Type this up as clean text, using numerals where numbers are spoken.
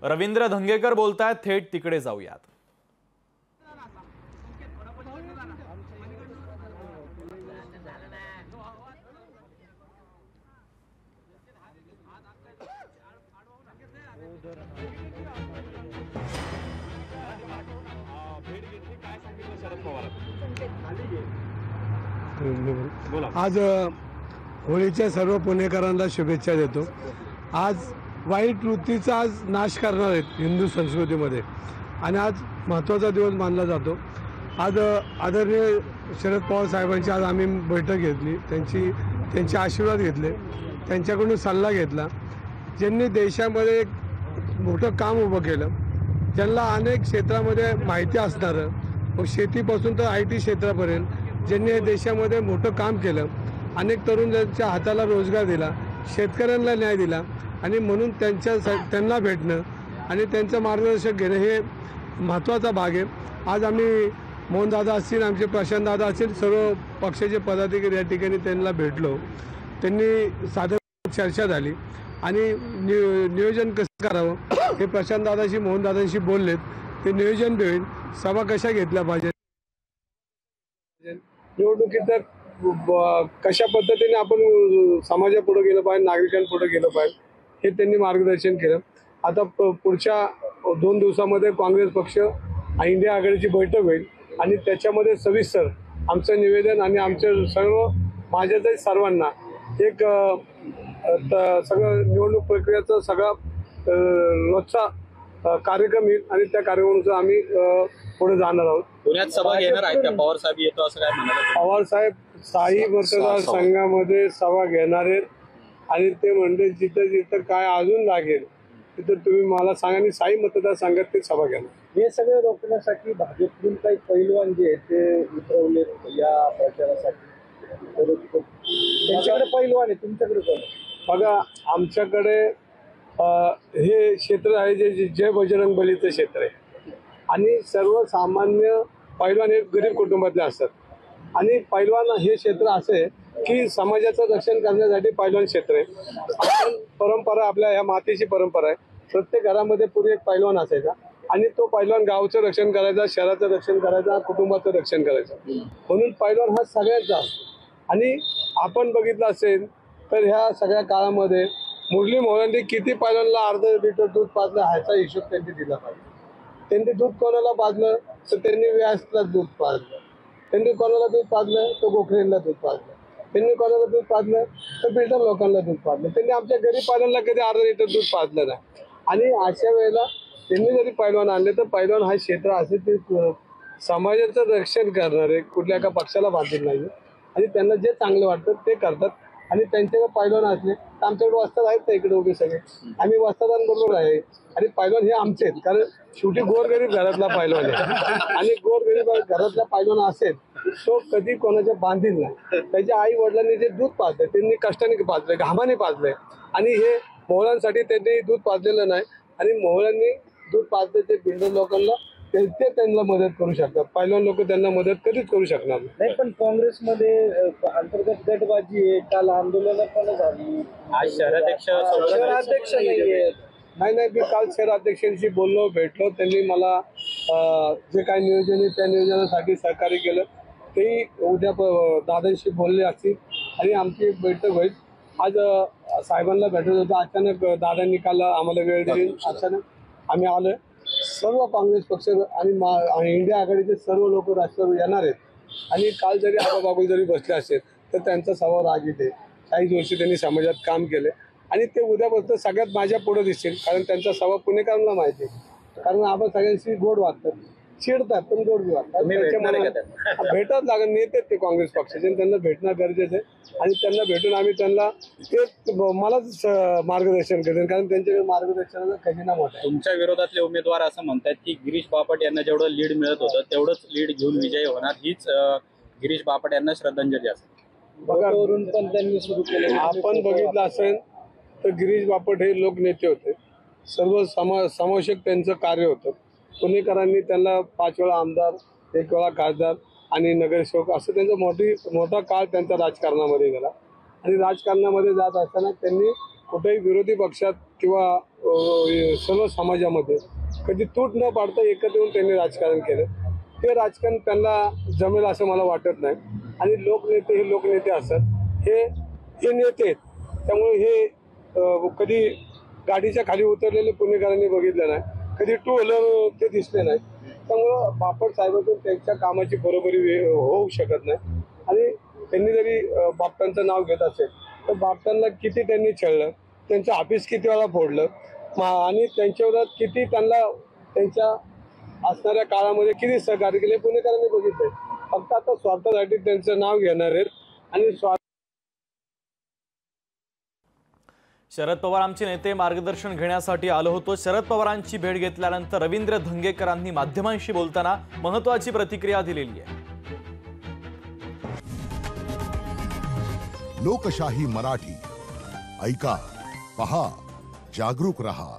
रवींद्र धंगेकर बोलतायत, थेट तिकडे जाऊयात। आज होळीच्या सर्व पुणेकरांना शुभेच्छा देतो। आज वाईट वृत्तीचा आज नाश करणार आहेत हिंदू संस्कृतीमध्ये आणि आज महत्त्वाचा दिवस मानला जातो। आज आदरणीय शरद पवार साहेबांची आज आम्ही बैठक घेतली, त्यांचे आशीर्वाद घेतले, त्यांच्याकडून सल्ला घेतला। ज्यांनी देशामध्ये एक मोठं काम उभं केलं, ज्यांना अनेक क्षेत्रामध्ये माहिती असणारं, मग शेतीपासून तर IT क्षेत्रापर्यंत ज्यांनी देशामध्ये मोठं काम केलं, अनेक तरुणांच्या हाताला रोजगार दिला, शेतकऱ्यांना न्याय दिला आणि म्हणून त्यांना भेटणं आणि त्यांचं मार्गदर्शन घेणं हे महत्त्वाचा भाग आहे। आज आम्ही मोहनदादा असतील, आमचे प्रशांतदादा असतील, सर्व पक्षाचे पदाधिकारी या ठिकाणी त्यांना भेटलो। त्यांनी साधारण चर्चा झाली आणि नियोजन कसं करावं हे प्रशांतदादाशी मोहनदादांशी बोललेत। ते नियोजन होईल, सभा कशा घेतल्या पाहिजे, निवडणुकीत कशा पद्धतीने आपण समाजापुढे गेलं पाहिजे, नागरिकांपुढे गेलं पाहिजे हे त्यांनी मार्गदर्शन केलं। आता पुढच्या 2 दिवसामध्ये काँग्रेस पक्ष इंडिया आघाडीची बैठक होईल आणि त्याच्यामध्ये सविस्तर आमचं निवेदन आणि आमच्या सर्व माझ्या सर्वांना एक सगळं निवडणूक प्रक्रियेचा सगळा रोजचा कार्यक्रम येईल आणि त्या कार्यक्रमानुसार आम्ही पुढे जाणार आहोत। पुण्यात सभा घेणार आहेत का पवार साहेब, येतो असं काय म्हणाले? पवार साहेब 6 मतदारसंघामध्ये सभा घेणार आहेत आणि ते म्हणजे जिथं जिथं काय अजून लागेल तिथं तुम्ही मला सांगा आणि 6 मतदारसंघात ते सभा घेणार। हे सगळं रोखण्यासाठी भाजपकडून काही पैलवान जे आहेत ते उतरवले या प्रचारासाठी, त्यांच्याकडे पैलवान आहे, तुमच्याकडे कोण? बघा, आमच्याकडे हे क्षेत्र आहे जे जय बजरंग बलीचं क्षेत्र आहे आणि सर्वसामान्य पैलवान हे गरीब कुटुंबातले असतात आणि पैलवान हे क्षेत्र असे की समाजाचं रक्षण करण्यासाठी पैलवान क्षेत्र आहे। आपण परंपरा, आपल्या ह्या मातीची परंपरा आहे, प्रत्येक घरामध्ये पूर्वी एक पैलवान असायचा आणि तो पैलवान गावचं रक्षण करायचा, शहराचं रक्षण करायचा, कुटुंबाचं रक्षण करायचं, म्हणून पैलवान हा सगळ्यात जास्त। आणि आपण बघितलं असेल तर ह्या सगळ्या काळामध्ये मुरली मोहल्यांनी किती पैलवानला अर्धा लिटर दूध पाजलं ह्याचा हिशोब त्यांनी दिला पाहिजे। त्यांनी दूध कोणाला पाजलं तर त्यांनी व्यासला दूध पाजलं, त्यांनी कोणाला दूध पाजलं तर गोखलेला दूध पाजलं, त्यांनी कोणाला दूध पाजलं तर बिल्डर लोकांना दूध पाजलं, त्यांनी आमच्या गरीब पैलवानला कधी अर्धा लिटर दूध पाजलं नाही। आणि अशा वेळेला त्यांनी जरी पैलवान आणले तर पैलवान हा क्षेत्र असे ते समाजाचं रक्षण करणारे, कुठल्या एका पक्षाला बांधील नाही आणि त्यांना जे चांगलं वाटतं ते करतात आणि त्यांच्याकडे पैलवान असले तर आमच्याकडे वस्ताद आहेत ना इकडे उभे सगळे, आम्ही वस्तादांबरोबर आहे आणि पैलवान हे आमचे आहेत, कारण शेवटी गोरगरीब घरातला पैलवान आहे आणि गोरगरीब घरातला पैलवान असेल तो कधी कोणाच्या बांधील नाही। त्याच्या आई वडिलांनी जे दूध पाजलंय त्यांनी कष्टाने पाजलंय, घामाने पाजलंय आणि हे मोहळांसाठी त्यांनी दूध पाजलेलं नाही आणि मोहळांनी दूध पाजले ते बिल्डर लोकांना ते त्यांना मदत करू शकतात, पैलवान लोक त्यांना मदत कधीच करू शकणार नाही। पण काँग्रेसमध्ये अंतर्गत गटबाजी आहे, काल आंदोलन पण झाली, आज शहराध्यक्ष नाही, मी काल शहराध्यक्षांशी बोललो, भेटलो, त्यांनी मला जे काही नियोजन आहे त्या नियोजनासाठी सहकार्य केलं। तेही उद्या दादांशी बोलले असतील आणि आमची एक बैठक होईल। आज साहेबांना भेटत होतं, अचानक दादांनी काल आम्हाला वेळ दिली, अचानक आम्ही आलो। सर्व काँग्रेस पक्ष आणि इंडिया आघाडीचे सर्व लोक राष्ट्रवादी येणार आहेत आणि काल जरी आबाबागुल जरी बसले असेल तर त्यांचा स्वभाव रागीट आहे। 40 वर्ष त्यांनी समाजात काम केले आणि ते उद्यापासून सगळ्यात माझ्या पुढे दिसतील, कारण त्यांचा स्वभाव पुणेकरांना माहिती आहे, कारण आपण सगळ्यांशी गोड वागतात, चिडतात पण गोड वागतात, भेटत लागत नेते ते काँग्रेस पक्षाचे, त्यांना भेटणं गरजेचं आहे आणि त्यांना भेटून आम्ही त्यांना ते मलाच मार्गदर्शन करेन, कारण त्यांच्याकडे मार्गदर्शनाचा खजिना मोठा आहे। तुमच्या विरोधातले उमेदवार असं म्हणतात की गिरीश बापट यांना जेवढं लीड मिळत होतं तेवढंच लीड घेऊन विजयी होणार, हीच गिरीश बापट यांना श्रद्धांजली असेल। बघा, पण त्यांनी सुरू केलं, आपण बघितलं असेल तर गिरीश बापट हे लोकनेते होते, सर्व समावेशक त्यांचं कार्य होतं। पुणेकरांनी त्यांना 5 वेळा आमदार, 1 वेळा खासदार आणि नगरसेवक असं त्यांचा मोठा काळ त्यांचा राजकारणामध्ये गेला आणि राजकारणामध्ये जात असताना त्यांनी कुठेही विरोधी पक्षात किंवा सर्व समाजामध्ये कधी तूट न पाडता एकत्र येऊन त्यांनी राजकारण केलं. ते राजकारण त्यांना जमेल असं मला वाटत नाही. आणि लोकनेते हे लोकनेते असतात, हे नेते आहेत. त्यामुळे हे कधी गाडीच्या खाली उतरलेले पुणेकरांनी बघितलं नाही, कधी टू व्हीलर ते दिसले नाही. त्यामुळं बापट साहेबांतून त्यांच्या कामाची बरोबरी होऊ शकत नाही. आणि त्यांनी जरी बापटांचं नाव घेत असेल तर बापटांना किती त्यांनी छळलं, त्यांचं ऑफिस किती वेळा फोडलं, आणि त्यांच्यावर किती त्यांना त्यांच्या असणाऱ्या काळामध्ये किती सहकार्य केले पुणेकरांनी बघितले. फक्त आता स्वार्थासाठी त्यांचं नाव घेणार आहेत. आणि शरद पवार आमचे नेते मार्गदर्शन घेण्यासाठी आलो होतो. शरद पवारांची भेट घेतल्यानंतर रवींद्र धंगेकरांनी माध्यमांशी बोलताना महत्त्वाची प्रतिक्रिया दिलेली आहे. लोकशाही मराठी ऐका, पहा, जागरूक रहा.